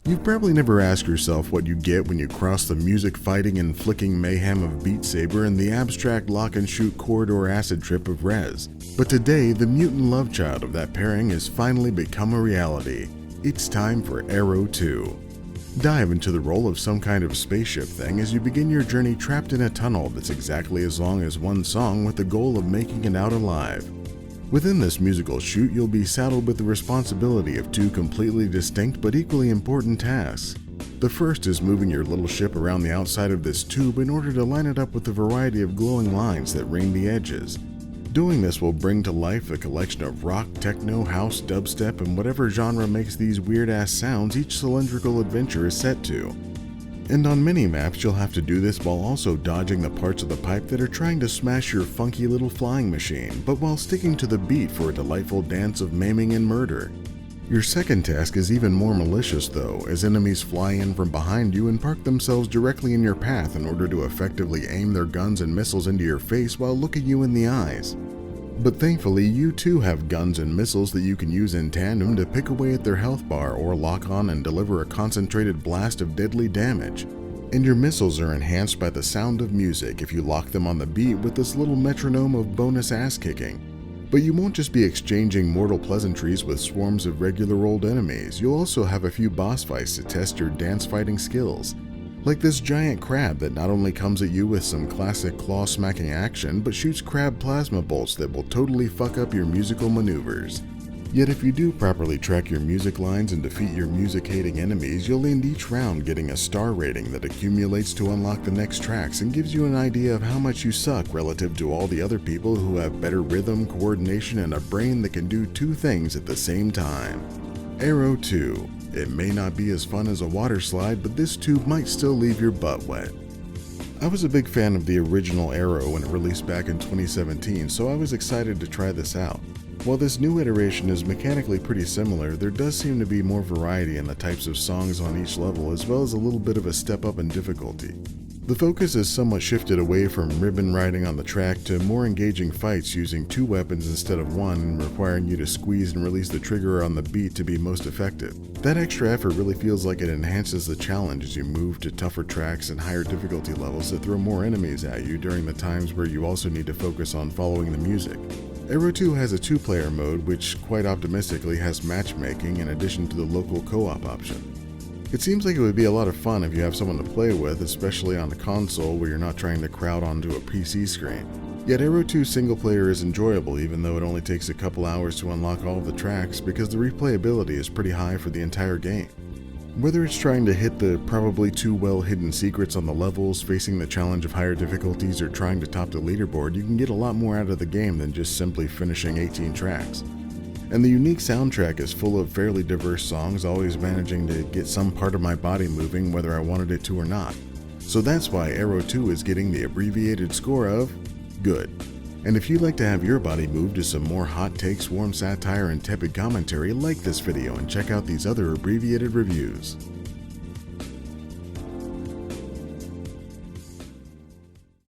You've probably never asked yourself what you get when you cross the music fighting and flicking mayhem of Beat Saber and the abstract lock and shoot corridor acid trip of Rez. But today, the mutant love child of that pairing has finally become a reality. It's time for Aaero2. Dive into the role of some kind of spaceship thing as you begin your journey trapped in a tunnel that's exactly as long as one song with the goal of making it out alive. Within this musical shoot, you'll be saddled with the responsibility of two completely distinct but equally important tasks. The first is moving your little ship around the outside of this tube in order to line it up with the variety of glowing lines that ring the edges. Doing this will bring to life a collection of rock, techno, house, dubstep, and whatever genre makes these weird-ass sounds each cylindrical adventure is set to. And on many maps, you'll have to do this while also dodging the parts of the pipe that are trying to smash your funky little flying machine, but while sticking to the beat for a delightful dance of maiming and murder. Your second task is even more malicious though, as enemies fly in from behind you and park themselves directly in your path in order to effectively aim their guns and missiles into your face while looking you in the eyes. But thankfully, you too have guns and missiles that you can use in tandem to pick away at their health bar or lock on and deliver a concentrated blast of deadly damage. And your missiles are enhanced by the sound of music if you lock them on the beat with this little metronome of bonus ass kicking. But you won't just be exchanging mortal pleasantries with swarms of regular old enemies, you'll also have a few boss fights to test your dance fighting skills. Like this giant crab that not only comes at you with some classic claw-smacking action, but shoots crab plasma bolts that will totally fuck up your musical maneuvers. Yet if you do properly track your music lines and defeat your music-hating enemies, you'll end each round getting a star rating that accumulates to unlock the next tracks and gives you an idea of how much you suck relative to all the other people who have better rhythm, coordination, and a brain that can do two things at the same time. Aaero2. It may not be as fun as a water slide, but this tube might still leave your butt wet. I was a big fan of the original Aaero when it released back in 2017, so I was excited to try this out. While this new iteration is mechanically pretty similar, there does seem to be more variety in the types of songs on each level, as well as a little bit of a step up in difficulty. The focus is somewhat shifted away from ribbon riding on the track to more engaging fights using two weapons instead of one and requiring you to squeeze and release the trigger on the beat to be most effective. That extra effort really feels like it enhances the challenge as you move to tougher tracks and higher difficulty levels that throw more enemies at you during the times where you also need to focus on following the music. Aaero2 has a two-player mode which quite optimistically has matchmaking in addition to the local co-op option. It seems like it would be a lot of fun if you have someone to play with, especially on the console where you're not trying to crowd onto a PC screen. Yet Aaero2 single player is enjoyable even though it only takes a couple hours to unlock all of the tracks because the replayability is pretty high for the entire game. Whether it's trying to hit the probably too well hidden secrets on the levels, facing the challenge of higher difficulties, or trying to top the leaderboard, you can get a lot more out of the game than just simply finishing 18 tracks. And the unique soundtrack is full of fairly diverse songs, always managing to get some part of my body moving whether I wanted it to or not. So that's why Aaero2 is getting the abbreviated score of good. And if you'd like to have your body move to some more hot takes, warm satire, and tepid commentary, like this video and check out these other abbreviated reviews.